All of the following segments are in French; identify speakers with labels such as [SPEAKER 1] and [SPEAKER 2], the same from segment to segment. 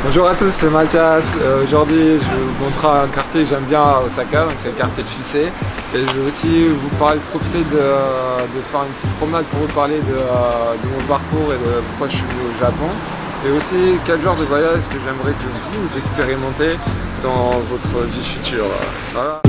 [SPEAKER 1] Bonjour à tous, c'est Mathias. Aujourd'hui, je vais vous montrer un quartier que j'aime bien à Osaka, donc c'est le quartier de Fusei. Et je vais aussi vous profiter de faire une petite promenade pour vous parler de mon parcours et de pourquoi je suis venu au Japon. Et aussi quel genre de voyage que j'aimerais que vous expérimentez dans votre vie future. Voilà.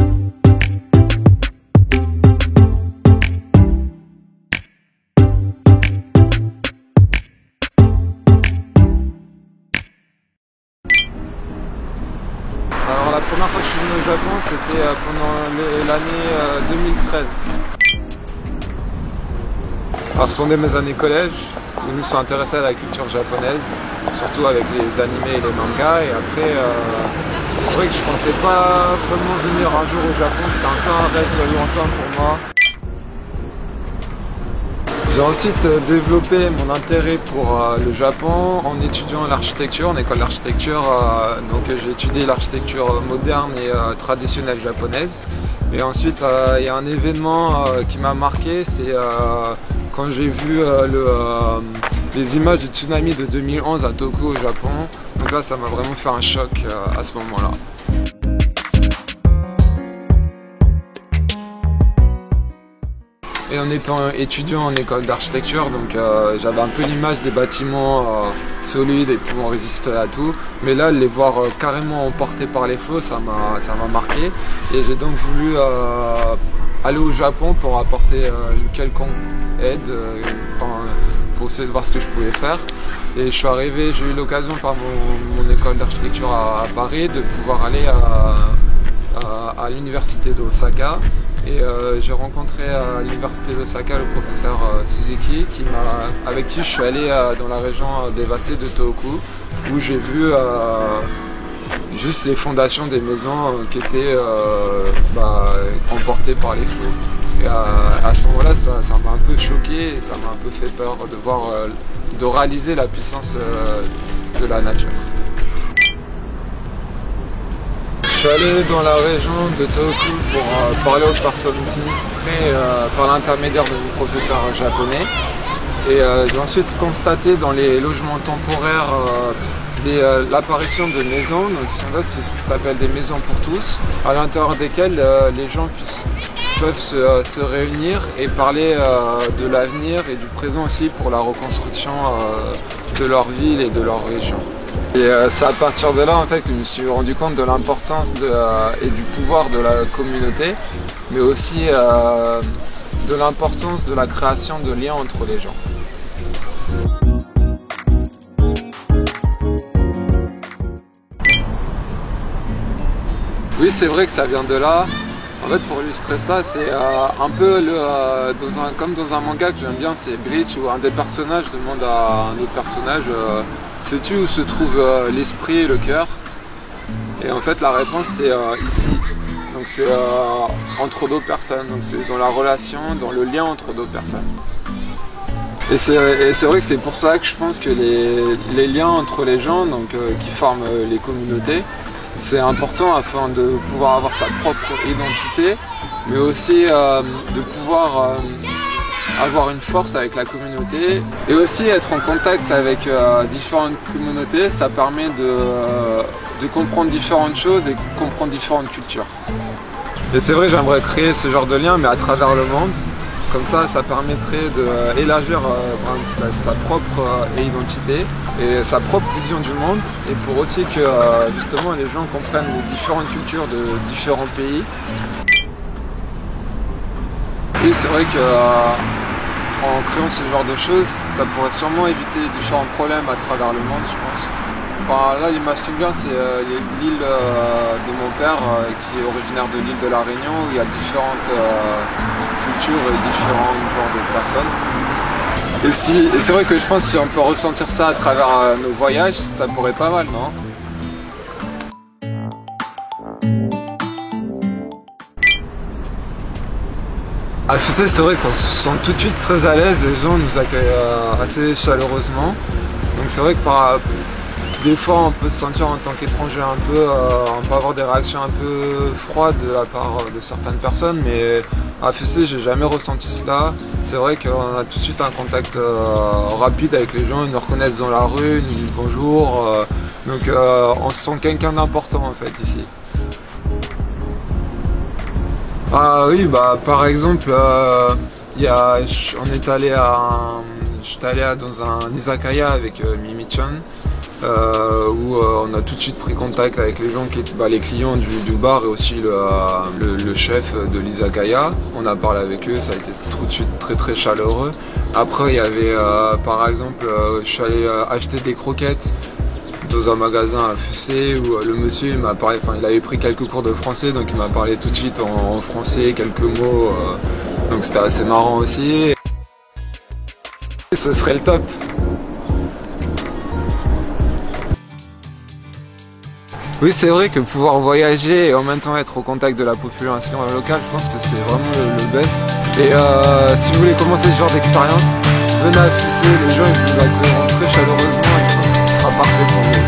[SPEAKER 1] Alors la première fois que je suis venu au Japon, c'était pendant l'année 2013. Alors je pendant mes années collège, où je me suis intéressé à la culture japonaise, surtout avec les animés et les mangas. Et après, c'est vrai que je pensais pas vraiment venir un jour au Japon, c'était un peu un rêve lointain pour moi. J'ai ensuite développé mon intérêt pour le Japon en étudiant l'architecture, en école d'architecture. Donc j'ai étudié l'architecture moderne et traditionnelle japonaise. Et ensuite il y a un événement qui m'a marqué, c'est quand j'ai vu les images du tsunami de 2011 à Tokyo au Japon. Donc là ça m'a vraiment fait un choc à ce moment-là. Et en étant étudiant en école d'architecture, donc j'avais un peu l'image des bâtiments solides et pouvant résister à tout. Mais là, les voir carrément emportés par les flots, ça m'a marqué. Et j'ai donc voulu aller au Japon pour apporter une quelconque aide, pour essayer de voir ce que je pouvais faire. Et je suis arrivé, j'ai eu l'occasion par mon école d'architecture à Paris de pouvoir aller à l'université d'Osaka. Et j'ai rencontré à l'université d'Osaka le professeur Suzuki avec qui je suis allé dans la région dévastée de Tohoku, où j'ai vu juste les fondations des maisons qui étaient emportées par les flots. Et à ce moment-là, ça m'a un peu choqué et ça m'a un peu fait peur de voir, de réaliser la puissance de la nature. Je suis allé dans la région de Tohoku pour parler aux personnes sinistrées par l'intermédiaire de mon professeur japonais. Et j'ai ensuite constaté dans les logements temporaires l'apparition de maisons. Donc c'est ce qui s'appelle des maisons pour tous, à l'intérieur desquelles les gens peuvent se réunir et parler de l'avenir et du présent aussi pour la reconstruction de leur ville et de leur région. Et c'est à partir de là en fait que je me suis rendu compte de l'importance et du pouvoir de la communauté, mais aussi de l'importance de la création de liens entre les gens. Oui, c'est vrai que ça vient de là. En fait, pour illustrer ça, c'est un peu comme dans un manga que j'aime bien, c'est Bleach, où un des personnages demande à un autre personnage sais-tu où se trouve l'esprit et le cœur? Et en fait la réponse c'est ici. Donc c'est entre deux personnes, donc c'est dans la relation, dans le lien entre deux personnes. Et c'est vrai que c'est pour ça que je pense que les liens entre les gens, donc, qui forment les communautés, c'est important afin de pouvoir avoir sa propre identité, mais aussi de pouvoir avoir une force avec la communauté et aussi être en contact avec différentes communautés. Ça permet de comprendre différentes choses et comprendre différentes cultures. Et c'est vrai, j'aimerais créer ce genre de lien mais à travers le monde. Comme ça permettrait d'élargir sa propre identité et sa propre vision du monde, et pour aussi que justement les gens comprennent les différentes cultures de différents pays. Et c'est vrai que en créant ce genre de choses, ça pourrait sûrement éviter différents problèmes à travers le monde, je pense. Enfin, là, l'image qui me vient, c'est l'île de mon père, qui est originaire de l'île de la Réunion, où il y a différentes cultures et différents genres de personnes. Et c'est vrai que je pense que si on peut ressentir ça à travers nos voyages, ça pourrait être pas mal, non? À Fusei, c'est vrai qu'on se sent tout de suite très à l'aise, les gens nous accueillent assez chaleureusement. Donc c'est vrai que des fois on peut se sentir en tant qu'étranger on peut avoir des réactions un peu froides de la part de certaines personnes, mais à Fusei j'ai jamais ressenti cela. C'est vrai qu'on a tout de suite un contact rapide avec les gens, ils nous reconnaissent dans la rue, ils nous disent bonjour. Donc on se sent quelqu'un d'important en fait ici. Ah oui, bah par exemple, on est allé j'étais allé dans un izakaya avec Mimi-chan, où on a tout de suite pris contact avec les gens qui étaient les clients du bar et aussi le chef de l'izakaya. On a parlé avec eux, ça a été tout de suite très très chaleureux. Après il y avait par exemple, je suis allé acheter des croquettes dans un magasin à Fussé où le monsieur il m'a parlé, il avait pris quelques cours de français, donc il m'a parlé tout de suite en français, quelques mots, donc c'était assez marrant aussi. Et ce serait le top. Oui, c'est vrai que pouvoir voyager et en même temps être au contact de la population locale, je pense que c'est vraiment le best. Et si vous voulez commencer ce genre d'expérience, venez à Fussé, les gens ils vous accueilleront très chaleureusement et je pense que ce sera parfait pour vous.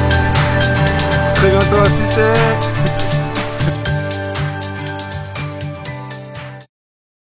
[SPEAKER 1] Très bientôt à Fussé.